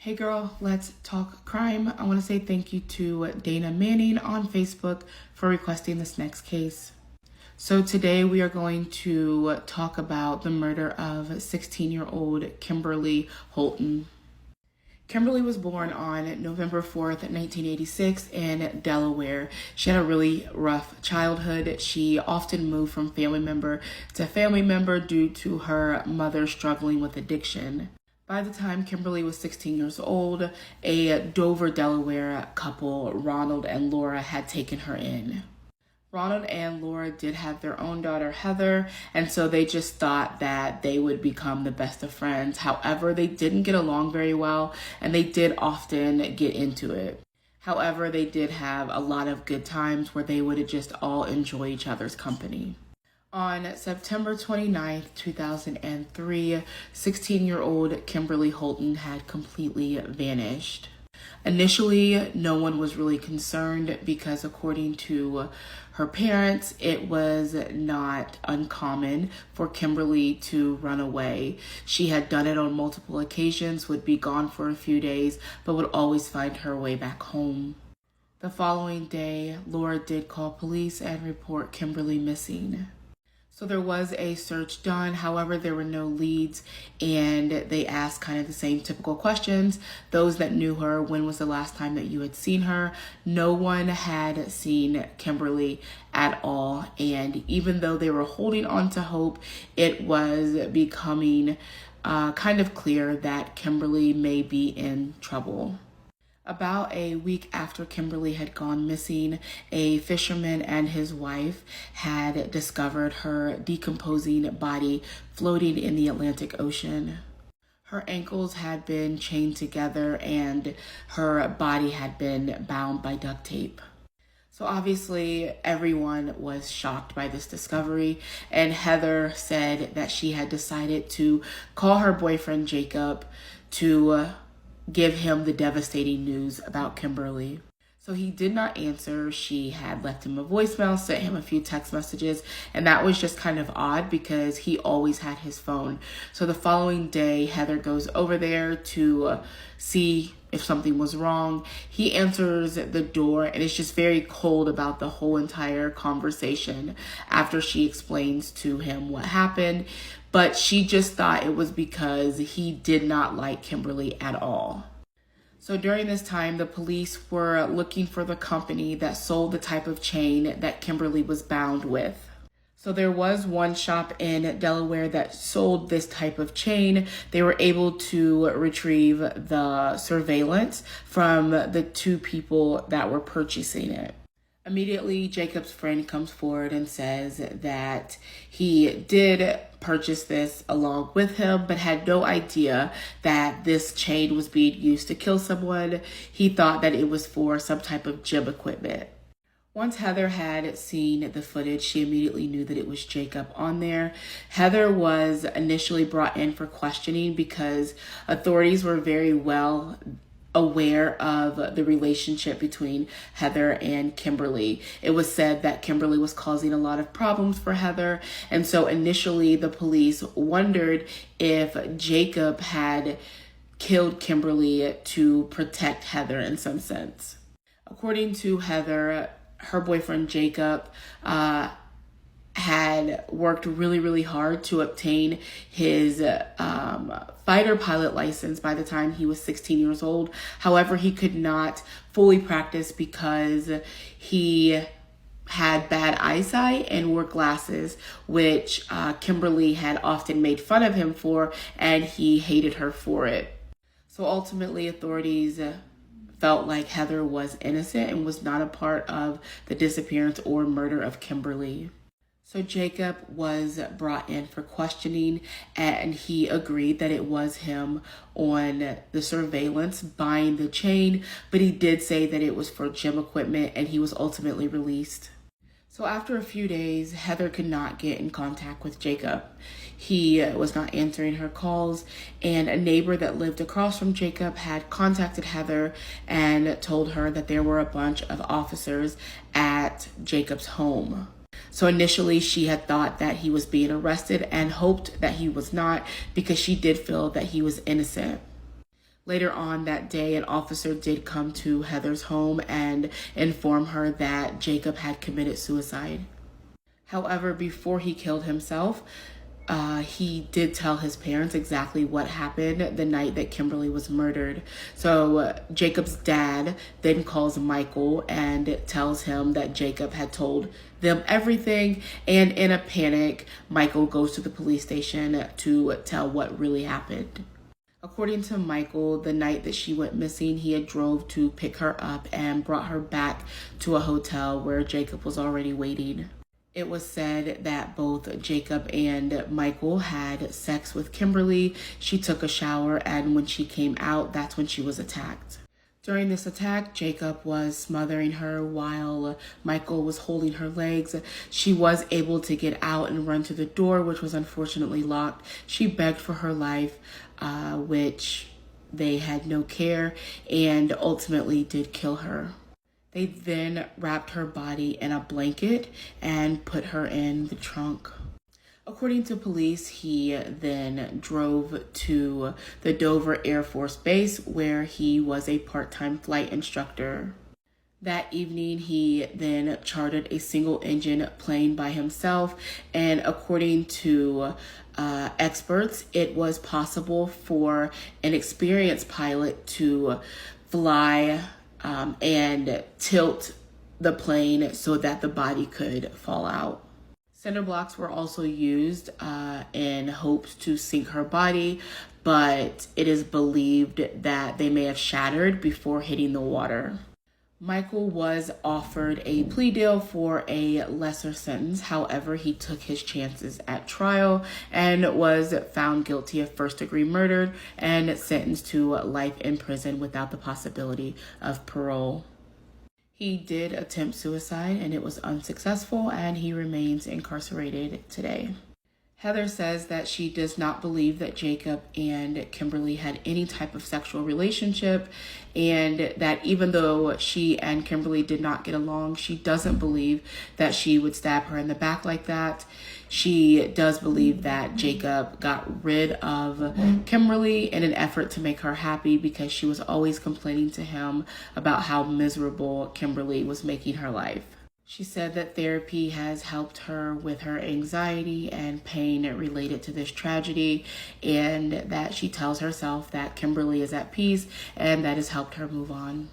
Hey girl, let's talk crime. I want to say thank you to Dana Manning on Facebook for requesting this next case. So today we are going to talk about the murder of 16-year-old Kimberly Holton. Kimberly was born on November 4th, 1986 in Delaware. She had a really rough childhood. She often moved from family member to family member due to her mother struggling with addiction. By the time Kimberly was 16 years old, a Dover, Delaware couple, Ronald and Laura, had taken her in. Ronald and Laura did have their own daughter, Heather, and so they just thought that they would become the best of friends. However, they didn't get along very well, and they did often get into it. However, they did have a lot of good times where they would just all enjoy each other's company. On September 29th, 2003, 16-year-old Kimberly Holton had completely vanished. Initially, no one was really concerned because according to her parents, it was not uncommon for Kimberly to run away. She had done it on multiple occasions, would be gone for a few days, but would always find her way back home. The following day, Laura did call police and report Kimberly missing. So there was a search done, however, there were no leads, and they asked kind of the same typical questions. Those that knew her, when was the last time that you had seen her? No one had seen Kimberly at all, and even though they were holding on to hope, it was becoming kind of clear that Kimberly may be in trouble. About a week after Kimberly had gone missing, a fisherman and his wife had discovered her decomposing body floating in the Atlantic Ocean. Her ankles had been chained together and her body had been bound by duct tape. So obviously everyone was shocked by this discovery, and Heather said that she had decided to call her boyfriend Jacob to give him the devastating news about Kimberly. So he did not answer. She had left him a voicemail, sent him a few text messages, and that was just kind of odd because he always had his phone. So the following day, Heather goes over there to see if something was wrong. He answers the door and it's just very cold about the whole entire conversation after she explains to him what happened. But she just thought it was because he did not like Kimberly at all. So during this time, the police were looking for the company that sold the type of chain that Kimberly was bound with. So there was one shop in Delaware that sold this type of chain. They were able to retrieve the surveillance from the two people that were purchasing it. Immediately, Jacob's friend comes forward and says that he did purchase this along with him, but had no idea that this chain was being used to kill someone. He thought that it was for some type of gym equipment. Once Heather had seen the footage, she immediately knew that it was Jacob on there. Heather was initially brought in for questioning because authorities were very well aware of the relationship between Heather and Kimberly. It was said that Kimberly was causing a lot of problems for Heather, and so initially the police wondered if Jacob had killed Kimberly to protect Heather in some sense. According to Heather, her boyfriend Jacob had worked really hard to obtain his fighter pilot license by the time he was 16 years old. However, he could not fully practice because he had bad eyesight and wore glasses, which Kimberly had often made fun of him for, and he hated her for it. So ultimately, authorities felt like Heather was innocent and was not a part of the disappearance or murder of Kimberly. So Jacob was brought in for questioning, and he agreed that it was him on the surveillance buying the chain, but he did say that it was for gym equipment, and he was ultimately released. So after a few days, Heather could not get in contact with Jacob. He was not answering her calls, and a neighbor that lived across from Jacob had contacted Heather and told her that there were a bunch of officers at Jacob's home. So initially she had thought that he was being arrested and hoped that he was not because she did feel that he was innocent. Later on that day, an officer did come to Heather's home and inform her that Jacob had committed suicide. However, before he killed himself, he did tell his parents exactly what happened the night that Kimberly was murdered. So Jacob's dad then calls Michael and tells him that Jacob had told them everything. And in a panic, Michael goes to the police station to tell what really happened. According to Michael, the night that she went missing, he had drove to pick her up and brought her back to a hotel where Jacob was already waiting. It was said that both Jacob and Michael had sex with Kimberly. She took a shower, and when she came out, that's when she was attacked. During this attack, Jacob was smothering her while Michael was holding her legs. She was able to get out and run to the door, which was unfortunately locked. She begged for her life, which they had no care, and ultimately did kill her. They then wrapped her body in a blanket and put her in the trunk. According to police, he then drove to the Dover Air Force Base where he was a part-time flight instructor. That evening, he then chartered a single-engine plane by himself, and according to experts, it was possible for an experienced pilot to fly and tilt the plane so that the body could fall out. Cinder blocks were also used in hopes to sink her body, but it is believed that they may have shattered before hitting the water. Michael was offered a plea deal for a lesser sentence. However, he took his chances at trial and was found guilty of first-degree murder and sentenced to life in prison without the possibility of parole. He did attempt suicide and it was unsuccessful, and he remains incarcerated today. Heather says that she does not believe that Jacob and Kimberly had any type of sexual relationship, and that even though she and Kimberly did not get along, she doesn't believe that she would stab her in the back like that. She does believe that Jacob got rid of Kimberly in an effort to make her happy because she was always complaining to him about how miserable Kimberly was making her life. She said that therapy has helped her with her anxiety and pain related to this tragedy, and that she tells herself that Kimberly is at peace and that has helped her move on.